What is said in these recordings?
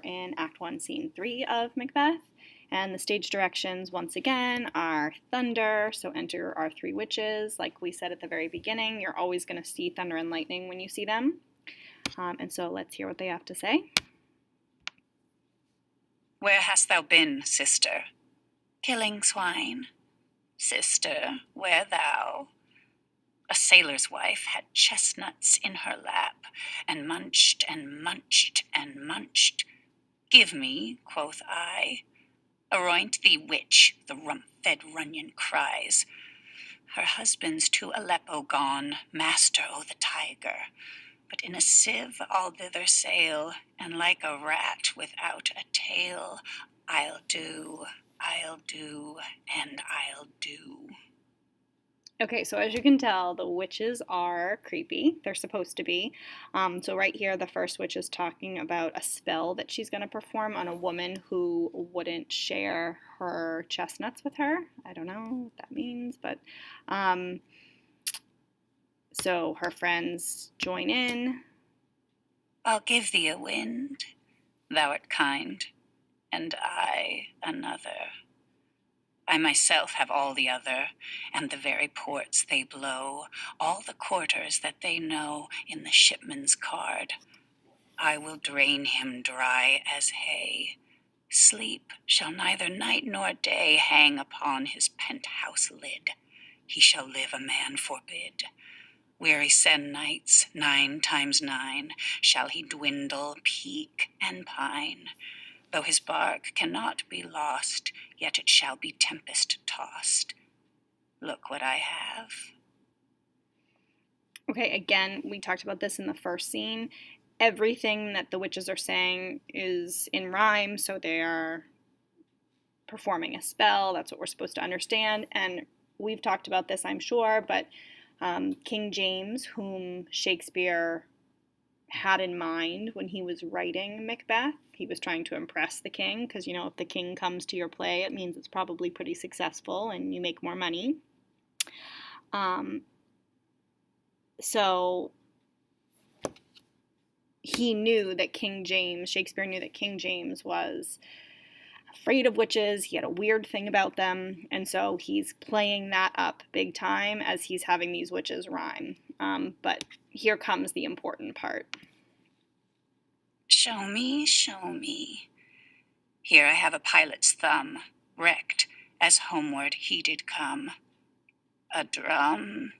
in Act 1, Scene 3 of Macbeth. And the stage directions, once again, are thunder, so enter our three witches. Like we said at the very beginning, you're always going to see thunder and lightning when you see them. And so let's hear what they have to say. Where hast thou been, sister? Killing swine. Sister, where thou? A sailor's wife had chestnuts in her lap, and munched and munched and munched. Give me, quoth I. Aroint thee, witch, the rump-fed runyon cries. Her husband's to Aleppo gone, master o' the tiger. But in a sieve I'll thither sail, and like a rat without a tail, I'll do, and I'll do. Okay, so as you can tell, the witches are creepy. They're supposed to be. So right here, the first witch is talking about a spell that she's going to perform on a woman who wouldn't share her chestnuts with her. I don't know what that means, but so her friends join in. I'll give thee a wind, thou art kind, and I another. I myself have all the other, and the very ports they blow, all the quarters that they know in the shipman's card. I will drain him dry as hay. Sleep shall neither night nor day hang upon his penthouse lid. He shall live a man forbid. Wearisome nights, 9 times 9, shall he dwindle, peak, and pine. Though his bark cannot be lost, yet it shall be tempest-tossed. Look what I have. Okay, again, we talked about this in the first scene. Everything that the witches are saying is in rhyme, so they are performing a spell. That's what we're supposed to understand. And we've talked about this, I'm sure, but King James, whom Shakespeare had in mind when he was writing Macbeth, he was trying to impress the king, because, you know, if the king comes to your play, it means it's probably pretty successful and you make more money. So he knew that Shakespeare knew that King James was afraid of witches. He had a weird thing about them, and so he's playing that up big time as he's having these witches rhyme. But here comes the important part. Show me, show me. Here I have a pilot's thumb, wrecked as homeward he did come. A drum,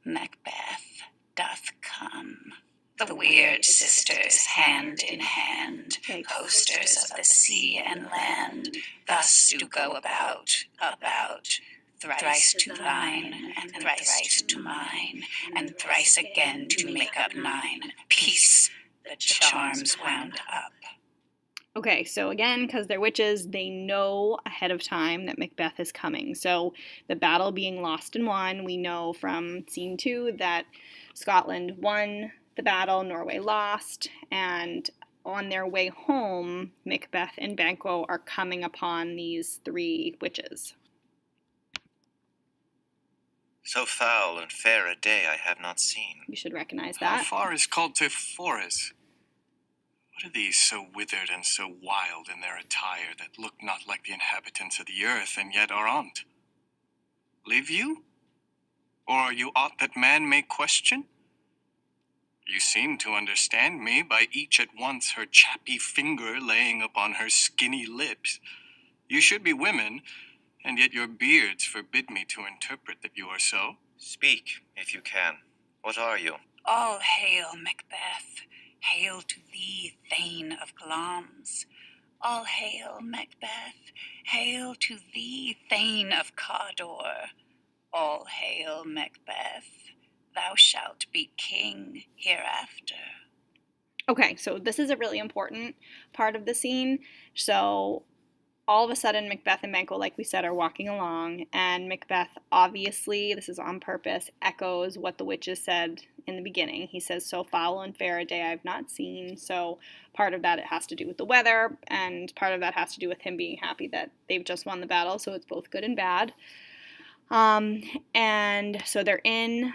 Macbeth doth come. The weird sisters, hand in hand, posters of the sea and land, thus do go about, thrice to thine, and thrice to mine, and thrice again to make up 9. Peace, the charms wound up. Okay, so again, because they're witches, they know ahead of time that Macbeth is coming. So the battle being lost and won, we know from scene 2 that Scotland won the battle, Norway lost, and on their way home, Macbeth and Banquo are coming upon these 3 witches. So foul and fair a day I have not seen. You should recognize that. How far is called to Forres? What are these so withered and so wild in their attire that look not like the inhabitants of the earth and yet are on't? Live you? Or are you aught that man may question? You seem to understand me by each at once her chappy finger laying upon her skinny lips. You should be women, and yet your beards forbid me to interpret that you are so. Speak, if you can. What are you? All hail, Macbeth. Hail to thee, Thane of Glamis. All hail, Macbeth. Hail to thee, Thane of Cawdor. All hail, Macbeth. Thou shalt be king hereafter. Okay, so this is a really important part of the scene. So all of a sudden, Macbeth and Banquo, like we said, are walking along, and Macbeth, obviously, this is on purpose, echoes what the witches said in the beginning. He says, so foul and fair a day I've not seen. So part of that, it has to do with the weather, and part of that has to do with him being happy that they've just won the battle, so it's both good and bad. And so they're in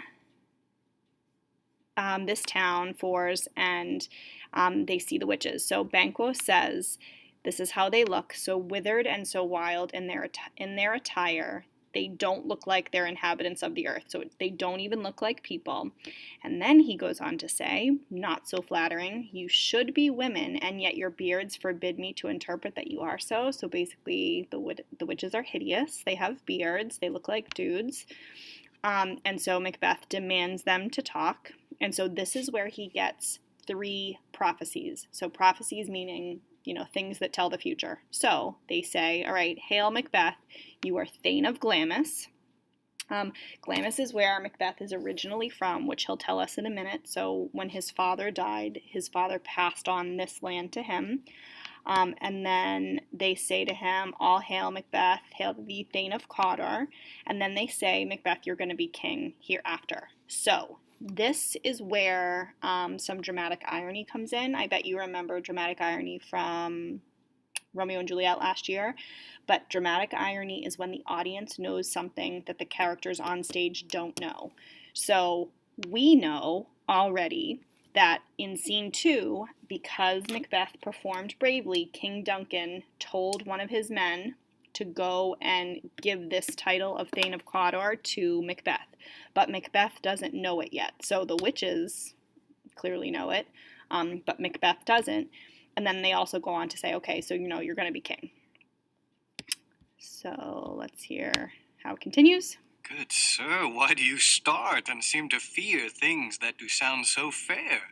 this town, Forres, and they see the witches. So Banquo says, this is how they look, so withered and so wild in their attire. They don't look like they're inhabitants of the earth, so they don't even look like people. And then he goes on to say, not so flattering, you should be women, and yet your beards forbid me to interpret that you are so. So basically, the witches are hideous. They have beards. They look like dudes. And so Macbeth demands them to talk. And so this is where he gets 3 prophecies. So prophecies meaning, things that tell the future. So they say, all right, hail Macbeth, you are Thane of Glamis. Glamis is where Macbeth is originally from, which he'll tell us in a minute. So when his father died, his father passed on this land to him. And then they say to him, all hail Macbeth, hail the Thane of Cawdor. And then they say, Macbeth, you're going to be king hereafter. So this is where some dramatic irony comes in. I bet you remember dramatic irony from Romeo and Juliet last year. But dramatic irony is when the audience knows something that the characters on stage don't know. So we know already that in scene 2, because Macbeth performed bravely, King Duncan told one of his men to go and give this title of Thane of Cawdor to Macbeth. But Macbeth doesn't know it yet. So the witches clearly know it, but Macbeth doesn't. And then they also go on to say, okay, so you're going to be king. So let's hear how it continues. Good sir, why do you start and seem to fear things that do sound so fair?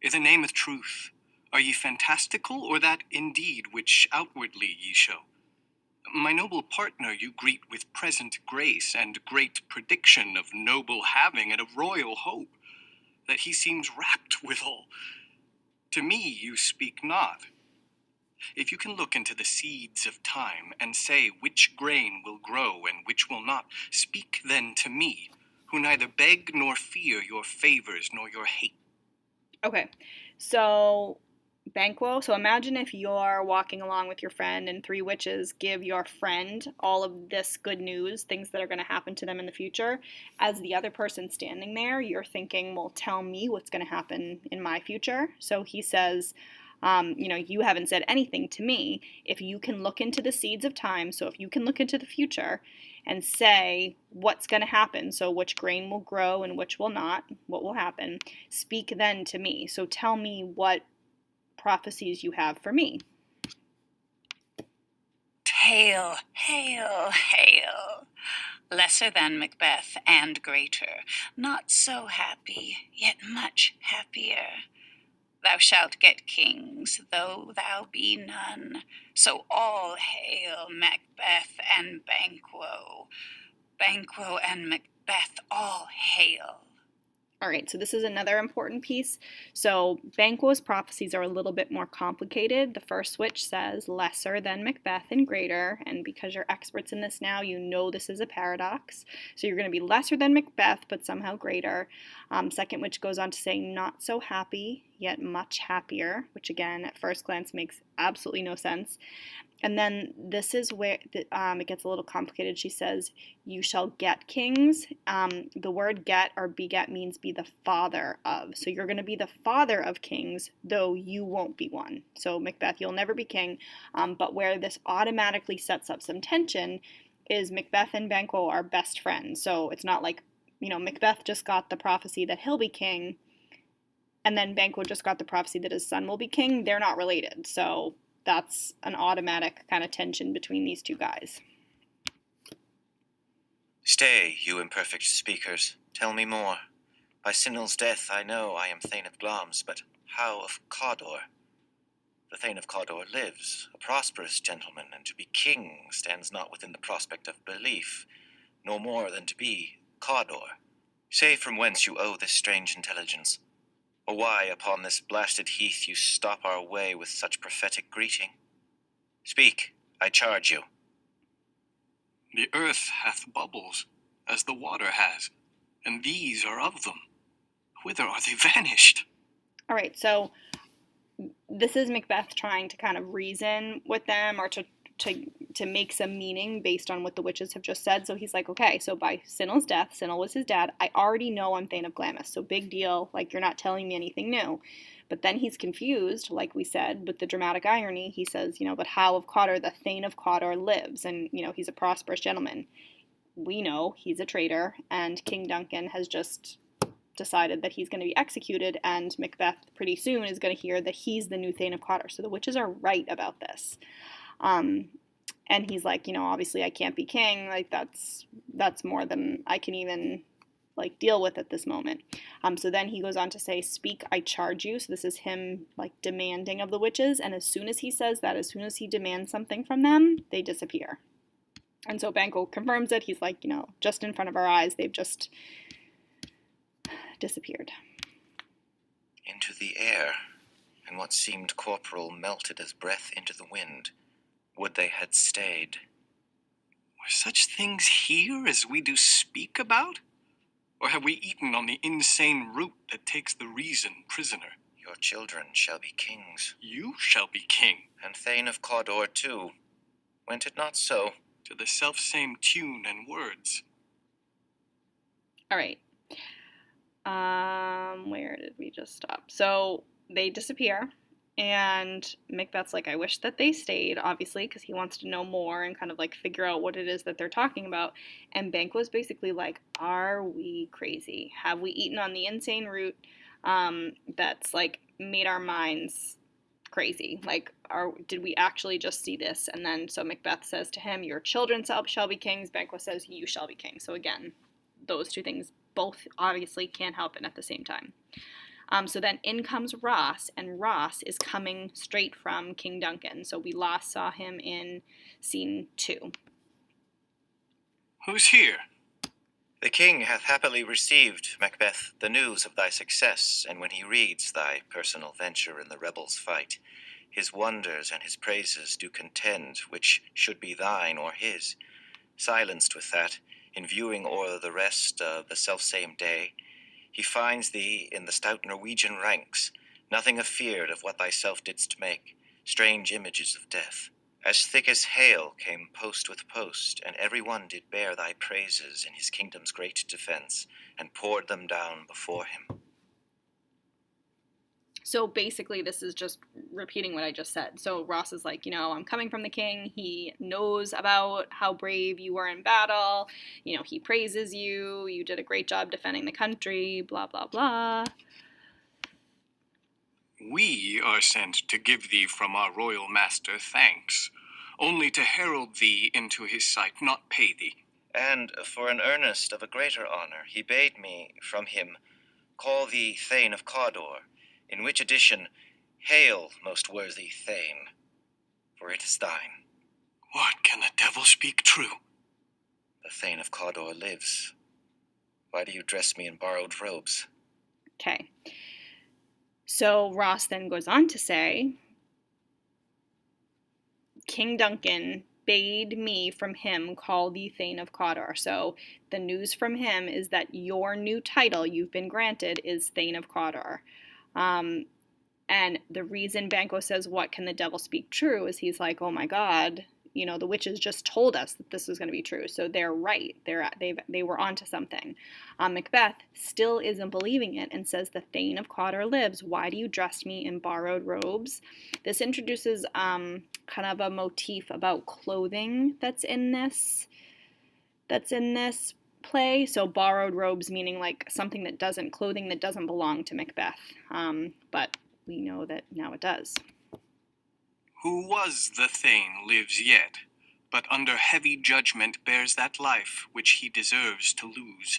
I' the name of truth, are ye fantastical, or that indeed which outwardly ye show? My noble partner you greet with present grace and great prediction of noble having and of royal hope, that he seems rapt withal. To me you speak not. If you can look into the seeds of time and say which grain will grow and which will not, speak then to me, who neither beg nor fear your favors nor your hate. Okay, so Banquo, so imagine if you're walking along with your friend and 3 witches give your friend all of this good news, things that are going to happen to them in the future. As the other person standing there, you're thinking, well, tell me what's going to happen in my future. So he says, you haven't said anything to me. If you can look into the seeds of time, so if you can look into the future and say what's going to happen, so which grain will grow and which will not, what will happen, speak then to me. So tell me what prophecies you have for me. Hail, hail, hail. Lesser than Macbeth and greater, not so happy, yet much happier. Thou shalt get kings, though thou be none. So all hail Macbeth and Banquo. Banquo and Macbeth, all hail. All right, so this is another important piece. So Banquo's prophecies are a little bit more complicated. The first witch says lesser than Macbeth and greater, and because you're experts in this now, you know this is a paradox. So you're going to be lesser than Macbeth, but somehow greater. Second witch goes on to say not so happy, yet much happier, which again, at first glance, makes absolutely no sense. And then this is where it gets a little complicated. She says, you shall get kings. The word get or beget means be the father of. So you're going to be the father of kings, though you won't be one. So Macbeth, you'll never be king. But where this automatically sets up some tension is Macbeth and Banquo are best friends. So it's not like, Macbeth just got the prophecy that he'll be king, and then Banquo just got the prophecy that his son will be king. They're not related. So that's an automatic kind of tension between these 2 guys. Stay, you imperfect speakers, tell me more. By Sinel's death I know I am Thane of Glamis, but how of Cawdor? The Thane of Cawdor lives, a prosperous gentleman, and to be king stands not within the prospect of belief, no more than to be Cawdor. Say from whence you owe this strange intelligence, or why upon this blasted heath you stop our way with such prophetic greeting. Speak, I charge you. The earth hath bubbles, as the water has, and these are of them. Whither are they vanished? All right, so this is Macbeth trying to kind of reason with them or to to make some meaning based on what the witches have just said. So he's like, okay, so by Sinel's death, Sinel was his dad, I already know I'm Thane of Glamis, so big deal, like, you're not telling me anything new. But then he's confused, like we said, with the dramatic irony. He says, but how of Cawdor, the Thane of Cawdor, lives, and, he's a prosperous gentleman. We know he's a traitor, and King Duncan has just decided that he's going to be executed, and Macbeth pretty soon is going to hear that he's the new Thane of Cawdor. So the witches are right about this. And he's like, obviously I can't be king. Like, that's more than I can even, like, deal with at this moment. So then he goes on to say, speak, I charge you. So this is him, like, demanding of the witches. And as soon as he says that, as soon as he demands something from them, they disappear. And so Banquo confirms it. He's like, just in front of our eyes, they've just disappeared. Into the air, and what seemed corporal melted as breath into the wind. Would they had stayed. Were such things here as we do speak about? Or have we eaten on the insane root that takes the reason prisoner? Your children shall be kings. You shall be king. And Thane of Cawdor too. Went it not so? To the self-same tune and words. All right. Where did we just stop? So they disappear, and Macbeth's like, I wish that they stayed, obviously, because he wants to know more and kind of, like, figure out what it is that they're talking about. And Banquo's basically like, are we crazy? Have we eaten on the insane root that's, like, made our minds crazy? Like, did we actually just see this? And then so Macbeth says to him, your children shall be kings. Banquo says, you shall be king. So again, those two things both obviously can't happen at the same time. So then in comes Ross, and Ross is coming straight from King Duncan. So we last saw him in scene 2. Who's here? The king hath happily received, Macbeth, the news of thy success, and when he reads thy personal venture in the rebels' fight, his wonders and his praises do contend which should be thine or his. Silenced with that, in viewing o'er the rest of the selfsame day, he finds thee in the stout Norwegian ranks, nothing afeard of what thyself didst make, strange images of death. As thick as hail came post with post, and every one did bear thy praises in his kingdom's great defence, and poured them down before him. So basically, this is just repeating what I just said. So Ross is like, I'm coming from the king. He knows about how brave you were in battle. He praises you. You did a great job defending the country, blah, blah, blah. We are sent to give thee from our royal master thanks, only to herald thee into his sight, not pay thee. And for an earnest of a greater honour, he bade me from him call thee Thane of Cawdor, in which addition, hail, most worthy Thane, for it is thine. What, can the devil speak true? The Thane of Cawdor lives. Why do you dress me in borrowed robes? Okay. So Ross then goes on to say, King Duncan bade me from him call thee Thane of Cawdor. So the news from him is that your new title you've been granted is Thane of Cawdor. And the reason Banquo says, what can the devil speak true, is he's like, oh my God, the witches just told us that this was going to be true. So they're right. They were onto something. Macbeth still isn't believing it and says, the Thane of Cawdor lives. Why do you dress me in borrowed robes? This introduces kind of a motif about clothing that's in this play. So borrowed robes meaning like clothing that doesn't belong to Macbeth. But we know that now it does. Who was the Thane lives yet, but under heavy judgment bears that life which he deserves to lose.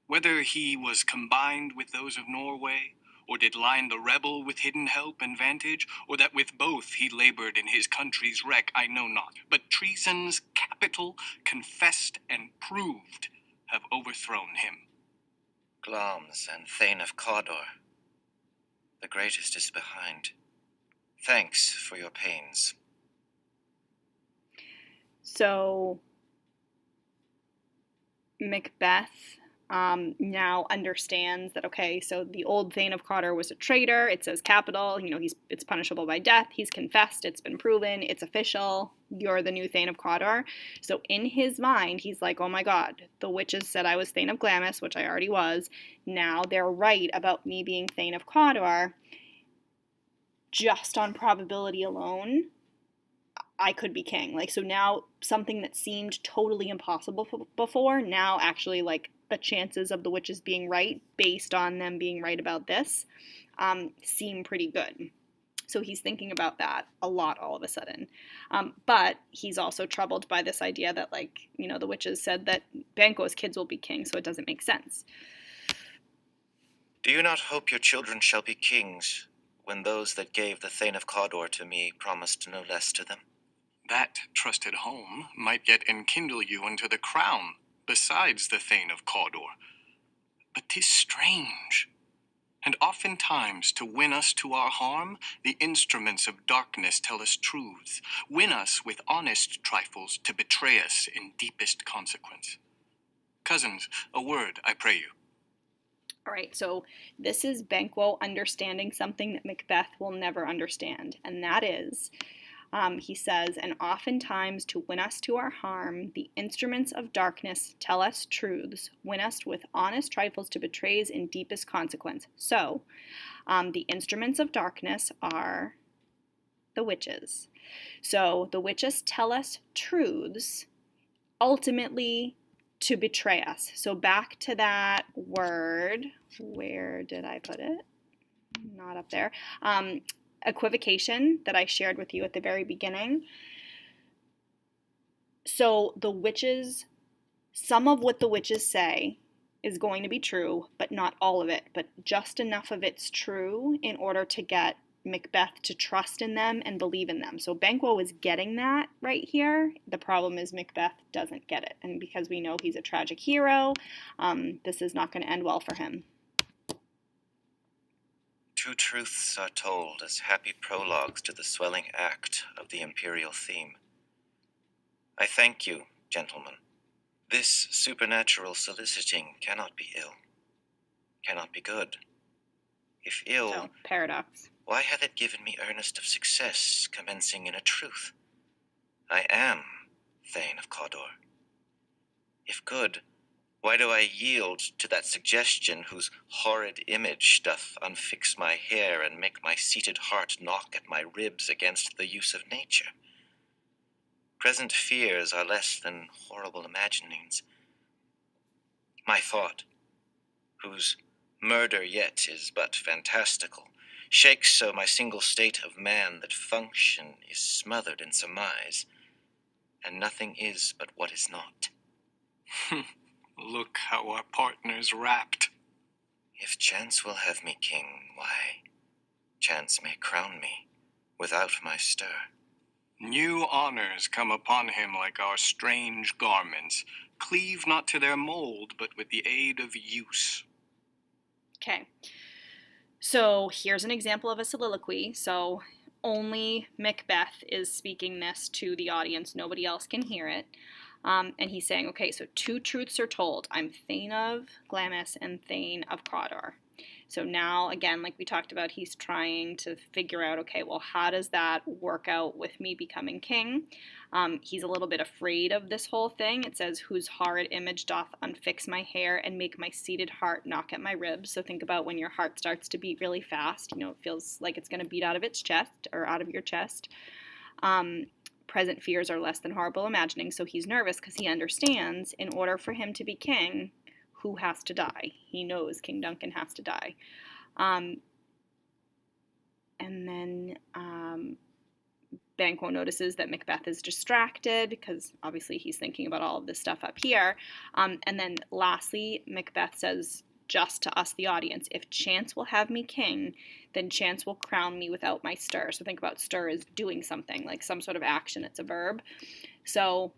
Whether he was combined with those of Norway, or did line the rebel with hidden help and vantage, or that with both he labored in his country's wreck, I know not. But treason's capital, confessed and proved, have overthrown him. Glamis and Thane of Cawdor, the greatest is behind. Thanks for your pains. So Macbeth now understands that, okay, so the old Thane of Cawdor was a traitor. It says capital, it's punishable by death. He's confessed, it's been proven, it's official. You're the new Thane of Cawdor. So in his mind, he's like, oh my god, the witches said I was Thane of Glamis, which I already was. Now they're right about me being Thane of Cawdor. Just on probability alone, I could be king. So now something that seemed totally impossible before, now actually, the chances of the witches being right, based on them being right about this, seem pretty good. So he's thinking about that a lot all of a sudden. But he's also troubled by this idea that, the witches said that Banquo's kids will be king, so it doesn't make sense. Do you not hope your children shall be kings, when those that gave the Thane of Cawdor to me promised no less to them? That trusted home might yet enkindle you unto the crown, besides the Thane of Cawdor. But 'tis strange. And oftentimes, to win us to our harm, the instruments of darkness tell us truths, win us with honest trifles to betray us in deepest consequence. Cousins, a word, I pray you. All right, so this is Banquo understanding something that Macbeth will never understand, and that is, he says, and oftentimes to win us to our harm, the instruments of darkness tell us truths, win us with honest trifles to betray us in deepest consequence. So, the instruments of darkness are the witches. So the witches tell us truths, ultimately to betray us. So back to that word, where did I put it? Not up there. Equivocation that I shared with you at the very beginning. So the witches, some of what the witches say is going to be true, but not all of it, but just enough of it's true in order to get Macbeth to trust in them and believe in them. So Banquo is getting that right here. The problem is Macbeth doesn't get it. And because we know he's a tragic hero, this is not going to end well for him. Two truths are told as happy prologues to the swelling act of the imperial theme. I thank you, gentlemen. This supernatural soliciting cannot be ill, cannot be good. If ill, So, paradox. why hath it given me earnest of success, commencing in a truth? I am Thane of Cawdor. If good, why do I yield to that suggestion whose horrid image doth unfix my hair and make my seated heart knock at my ribs against the use of nature? Present fears are less than horrible imaginings. My thought, whose murder yet is but fantastical, shakes so my single state of man that function is smothered in surmise, and nothing is but what is not. Look how our partner's rapt. If chance will have me king, why, chance may crown me without my stir. New honors come upon him like our strange garments, cleave not to their mold, but with the aid of use. Okay. So here's an example of a soliloquy. So only Macbeth is speaking this to the audience. Nobody else can hear it. And he's saying, okay, so two truths are told. I'm Thane of Glamis and Thane of Cawdor. So now, again, like we talked about, he's trying to figure out, okay, well, how does that work out with me becoming king? He's a little bit afraid of this whole thing. It says, whose horrid image doth unfix my hair and make my seated heart knock at my ribs. So think about when your heart starts to beat really fast. It feels like it's going to beat out of its chest or out of your chest. Present fears are less than horrible imaginings. So he's nervous because he understands in order for him to be king, who has to die. He knows King Duncan has to die. And then Banquo notices that Macbeth is distracted because obviously he's thinking about all of this stuff up here. And then lastly, Macbeth says, just to us, the audience, if chance will have me king, then chance will crown me without my stir. So think about stir as doing something, like some sort of action. It's a verb. So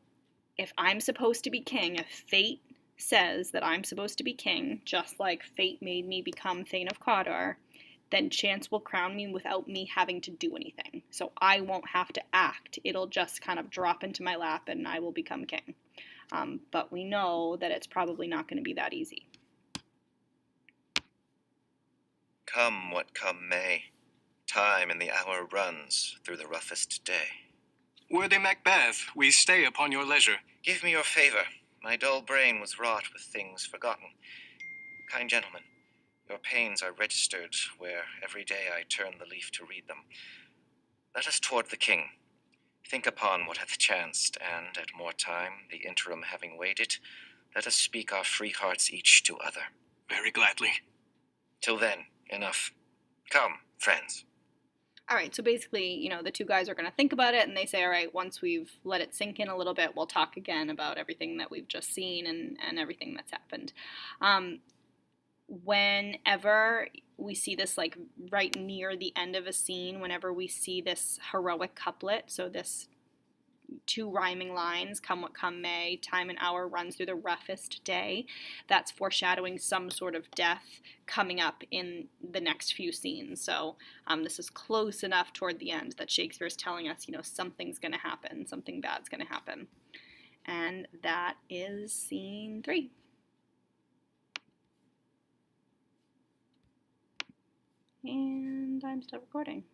if I'm supposed to be king, if fate says that I'm supposed to be king, just like fate made me become Thane of Cawdor, then chance will crown me without me having to do anything. So I won't have to act. It'll just kind of drop into my lap and I will become king. But we know that it's probably not going to be that easy. Come what come may, time and the hour runs through the roughest day. Worthy Macbeth, we stay upon your leisure. Give me your favor. My dull brain was wrought with things forgotten. Kind gentlemen, your pains are registered where every day I turn the leaf to read them. Let us toward the king. Think upon what hath chanced, and at more time, the interim having waited, let us speak our free hearts each to other. Very gladly. Till then, enough. Come, friends. All right, so basically, you know, the two guys are going to think about it, and they say, all right, once we've let it sink in a little bit, we'll talk again about everything that we've just seen and everything that's happened. Whenever we see this, like, right near the end of a scene, whenever we see this heroic couplet, so this two rhyming lines, come what come may, time and hour runs through the roughest day, that's foreshadowing some sort of death coming up in the next few scenes. So this is close enough toward the end that Shakespeare's telling us, you know, something's going to happen, something bad's going to happen. And that is scene 3. And I'm still recording.